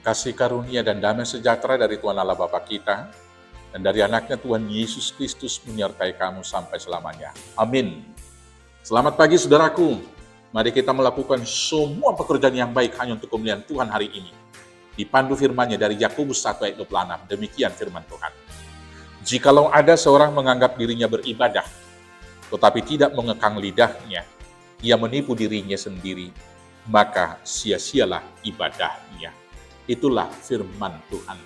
Kasih karunia dan damai sejahtera dari Tuhan Allah Bapa kita dan dari anaknya Tuhan Yesus Kristus menyertai kamu sampai selamanya. Amin. Selamat pagi saudaraku. Mari kita melakukan semua pekerjaan yang baik hanya untuk kemuliaan Tuhan hari ini. Dipandu firman-Nya dari Yakobus 1 ayat 26. Demikian firman Tuhan. Jikalau ada seorang menganggap dirinya beribadah, tetapi tidak mengekang lidahnya, ia menipu dirinya sendiri, maka sia-sialah ibadahnya. Itulah firman Tuhan.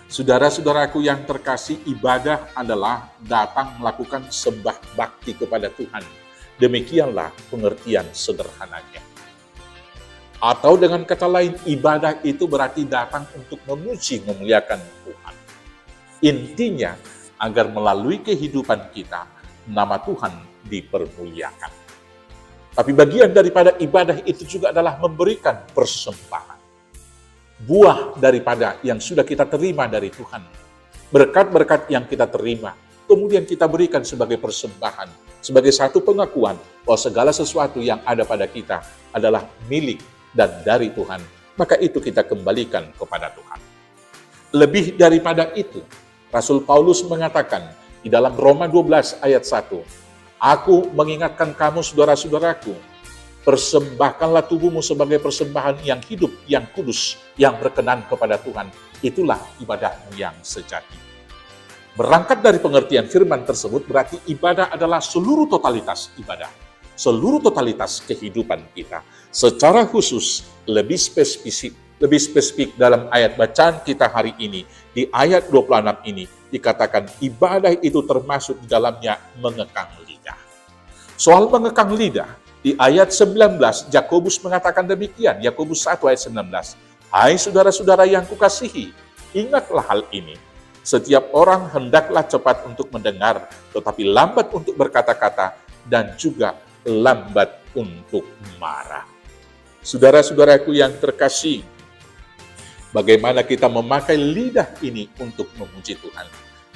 Saudara-saudaraku yang terkasih, ibadah adalah datang melakukan sembah bakti kepada Tuhan. Demikianlah pengertian sederhananya. Atau dengan kata lain, ibadah itu berarti datang untuk memuji, memuliakan Tuhan. Intinya, agar melalui kehidupan kita, nama Tuhan dipermuliakan. Tapi bagian daripada ibadah itu juga adalah memberikan persembahan. Buah daripada yang sudah kita terima dari Tuhan. Berkat-berkat yang kita terima, kemudian kita berikan sebagai persembahan, sebagai satu pengakuan bahwa segala sesuatu yang ada pada kita adalah milik dan dari Tuhan. Maka itu kita kembalikan kepada Tuhan. Lebih daripada itu, Rasul Paulus mengatakan di dalam Roma 12 ayat 1, "Aku mengingatkan kamu saudara-saudaraku, persembahkanlah tubuhmu sebagai persembahan yang hidup, yang kudus, yang berkenan kepada Tuhan. Itulah ibadahmu yang sejati." Berangkat dari pengertian firman tersebut, berarti ibadah adalah seluruh totalitas ibadah. Seluruh totalitas kehidupan kita. Secara khusus, lebih spesifik dalam ayat bacaan kita hari ini, di ayat 26 ini, dikatakan ibadah itu termasuk di dalamnya mengekang lidah. Soal mengekang lidah, di ayat 19, Yakobus mengatakan demikian, Yakobus 1 ayat 19, "Hai saudara-saudara yang kukasihi, ingatlah hal ini. Setiap orang hendaklah cepat untuk mendengar, tetapi lambat untuk berkata-kata, dan juga lambat untuk marah." Saudara-saudaraku yang terkasih, bagaimana kita memakai lidah ini untuk memuji Tuhan?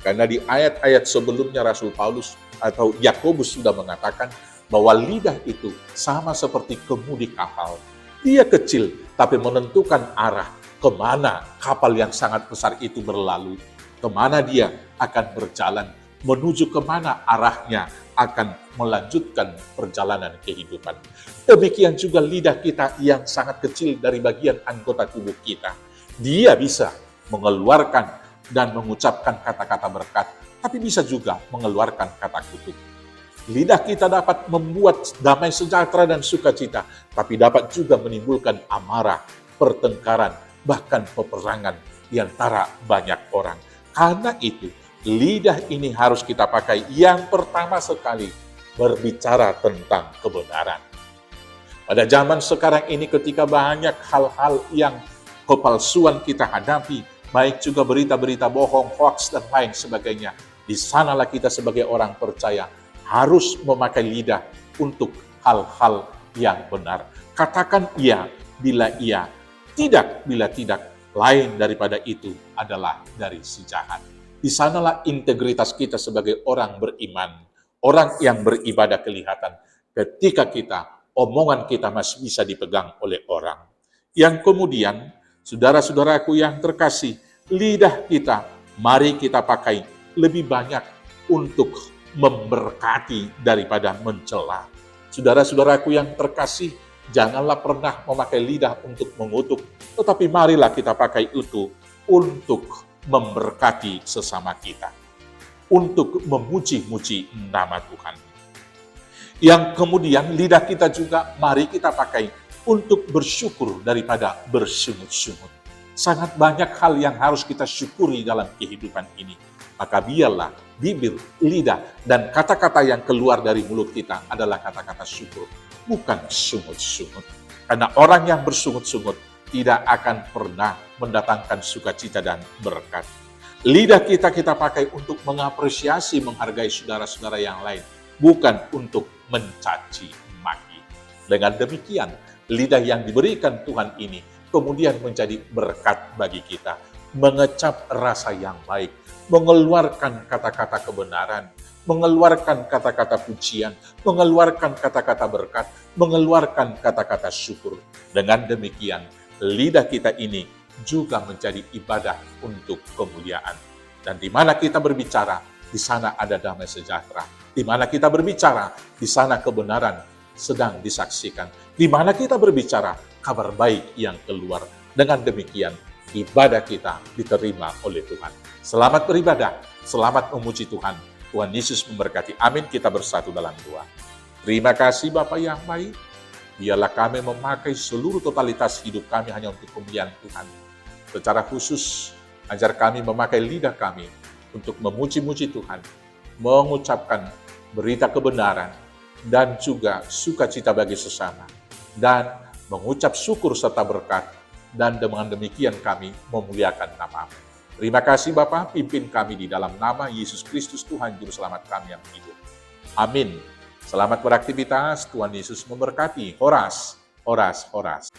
Karena di ayat-ayat sebelumnya Rasul Paulus atau Yakobus sudah mengatakan bahwa lidah itu sama seperti kemudi kapal. Dia kecil, tapi menentukan arah kemana kapal yang sangat besar itu berlalu, kemana dia akan berjalan, menuju kemana arahnya akan melanjutkan perjalanan kehidupan. Demikian juga lidah kita yang sangat kecil dari bagian anggota tubuh kita. Dia bisa mengeluarkan dan mengucapkan kata-kata berkat, tapi bisa juga mengeluarkan kata kutuk. Lidah kita dapat membuat damai sejahtera dan sukacita, tapi dapat juga menimbulkan amarah, pertengkaran, bahkan peperangan di antara banyak orang. Karena itu, lidah ini harus kita pakai yang pertama sekali berbicara tentang kebenaran. Pada zaman sekarang ini ketika banyak hal-hal yang kepalsuan kita hadapi, baik juga berita-berita bohong, hoax, dan lain sebagainya, di sanalah kita sebagai orang percaya harus memakai lidah untuk hal-hal yang benar. Katakan iya bila iya, tidak bila tidak, lain daripada itu adalah dari si jahat. Di sanalah integritas kita sebagai orang beriman, orang yang beribadah kelihatan ketika omongan kita masih bisa dipegang oleh orang. Yang kemudian, saudara-saudaraku yang terkasih, lidah kita, mari kita pakai lebih banyak untuk memberkati daripada mencela. Saudara-saudaraku yang terkasih, janganlah pernah memakai lidah untuk mengutuk, tetapi marilah kita pakai itu untuk memberkati sesama kita, untuk memuji-muji nama Tuhan. Yang kemudian lidah kita juga mari kita pakai untuk bersyukur daripada bersungut-sungut. Sangat banyak hal yang harus kita syukuri dalam kehidupan ini. Maka biarlah bibir, lidah, dan kata-kata yang keluar dari mulut kita adalah kata-kata syukur, bukan sungut-sungut. Karena orang yang bersungut-sungut tidak akan pernah mendatangkan sukacita dan berkat. Lidah kita pakai untuk mengapresiasi, menghargai saudara-saudara yang lain, bukan untuk mencaci maki. Dengan demikian, lidah yang diberikan Tuhan ini kemudian menjadi berkat bagi kita, mengecap rasa yang baik, mengeluarkan kata-kata kebenaran, mengeluarkan kata-kata pujian, mengeluarkan kata-kata berkat, mengeluarkan kata-kata syukur. Dengan demikian, lidah kita ini juga menjadi ibadah untuk kemuliaan. Dan di mana kita berbicara, di sana ada damai sejahtera. Di mana kita berbicara, di sana kebenaran sedang disaksikan. Di mana kita berbicara, kabar baik yang keluar. Dengan demikian, ibadah kita diterima oleh Tuhan. Selamat beribadah, selamat memuji Tuhan. Tuhan Yesus memberkati. Amin. Kita bersatu dalam doa. Terima kasih Bapa yang baik. Biarlah kami memakai seluruh totalitas hidup kami hanya untuk kemuliaan Tuhan. Secara khusus, ajar kami memakai lidah kami untuk memuji-muji Tuhan, mengucapkan berita kebenaran, dan juga sukacita bagi sesama, dan mengucap syukur serta berkat, dan dengan demikian kami memuliakan nama-Mu. Terima kasih Bapa, pimpin kami di dalam nama Yesus Kristus Tuhan Juru Selamat kami yang hidup. Amin. Selamat beraktivitas, Tuhan Yesus memberkati. Horas, horas, horas.